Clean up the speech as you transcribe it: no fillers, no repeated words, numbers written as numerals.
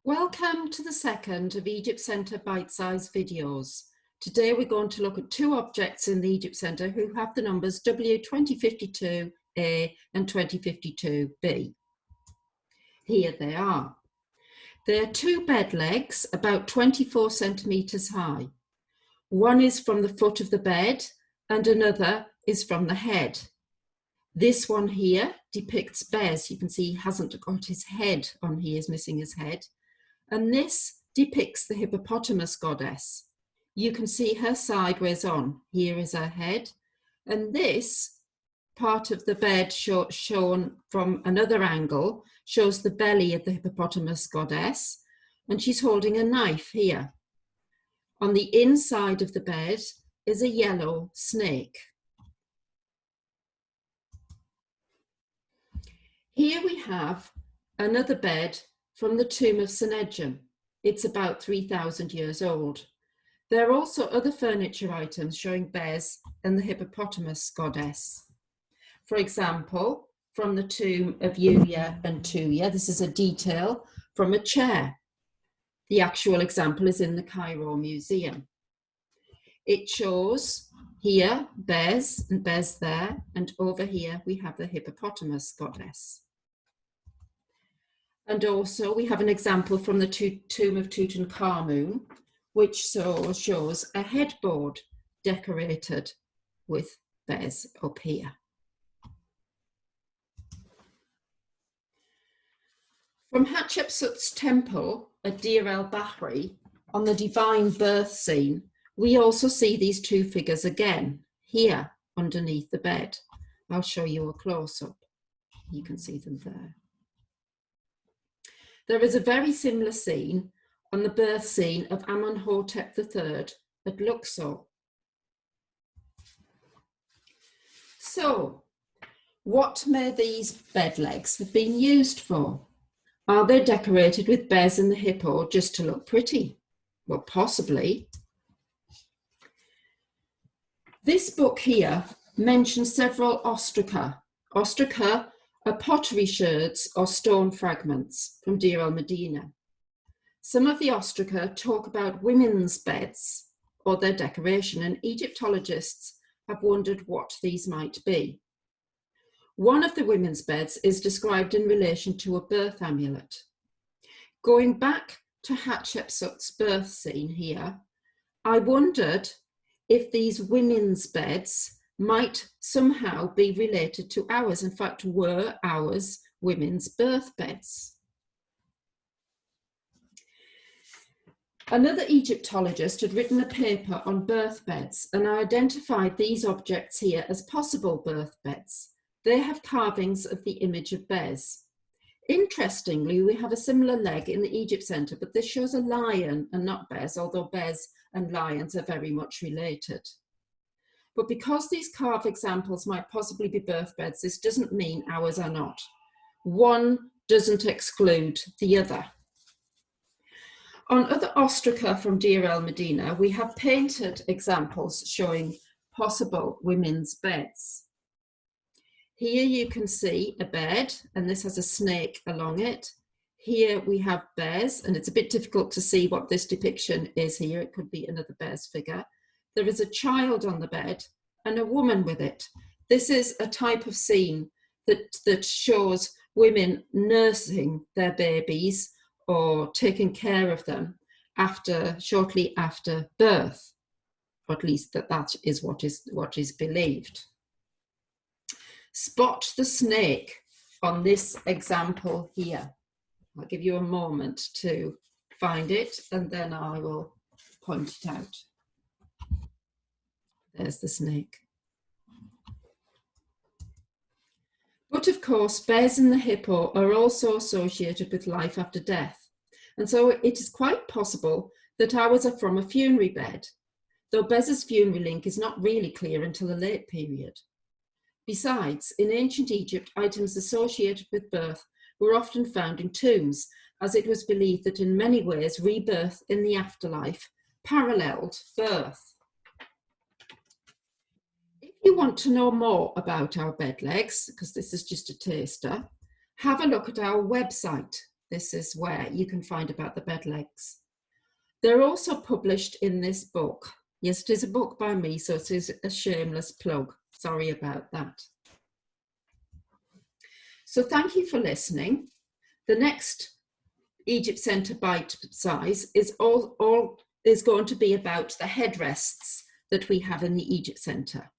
Welcome to the second of Egypt Centre Bitesize videos. Today we're going to look at two objects in the Egypt Centre who have the numbers W2052A and 2052B. Here they are. They are two bed legs about 24 centimetres high. One is from the foot of the bed and another is from the head. This one here depicts Bez. You can see he hasn't got his head on, he is missing his head. And this depicts the hippopotamus goddess. You can see her sideways on. Here is her head. And this part of the bed shown from another angle shows the belly of the hippopotamus goddess. And she's holding a knife here. On the inside of the bed is a yellow snake. Here we have another bed from the tomb of Senedjem. It's about 3,000 years old. There are also other furniture items showing Bez and the hippopotamus goddess. For example, from the tomb of Yuya and Tuya, this is a detail from a chair. The actual example is in the Cairo Museum. It shows here Bez and Bez there, and over here we have the hippopotamus goddess. And also we have an example from the tomb of Tutankhamun, which shows a headboard decorated with Bez up here. From Hatshepsut's temple at Deir el-Bahri, on the divine birth scene, we also see these two figures again, here underneath the bed. I'll show you a close-up. You can see them there. There is a very similar scene on the birth scene of Amenhotep III at Luxor. So, what may these bed legs have been used for? Are they decorated with Bez and the hippo just to look pretty? Well, possibly. This book here mentions several ostraca. Ostraca are pottery sherds or stone fragments from Deir el-Medina. Some of the ostraca talk about women's beds or their decoration, and Egyptologists have wondered what these might be. One of the women's beds is described in relation to a birth amulet. Going back to Hatshepsut's birth scene here, I wondered if these women's beds might somehow be related to ours, in fact were ours women's birth beds. Another Egyptologist had written a paper on birth beds and identified these objects here as possible birth beds. They have carvings of the image of Bez. Interestingly, we have a similar leg in the Egypt Centre, but this shows a lion and not Bez, although Bez and lions are very much related. But because these carved examples might possibly be birth beds, this doesn't mean ours are not. One doesn't exclude the other. On other ostraca from Deir el-Medina, we have painted examples showing possible women's beds. Here you can see a bed, and this has a snake along it. Here we have Bez, and it's a bit difficult to see what this depiction is here. It could be another Bez figure. There is a child on the bed and a woman with it. This is a type of scene that shows women nursing their babies or taking care of them shortly after birth, or at least that is what is believed. Spot the snake on this example here. I'll give you a moment to find it and then I will point it out. There's the snake. But of course, Bez and the hippo are also associated with life after death. And so it is quite possible that ours are from a funerary bed, though Bez's funerary link is not really clear until a late period. Besides, in ancient Egypt, items associated with birth were often found in tombs, as it was believed that in many ways rebirth in the afterlife paralleled birth. If you want to know more about our bed legs, because this is just a taster, have a look at our website. this is where you can find about the bed legs. They're also published in this book. Yes, it is a book by me, so it is a shameless plug. Sorry about that. So thank you for listening. The next Egypt Centre Bitesize is is going to be about the headrests that we have in the Egypt Centre.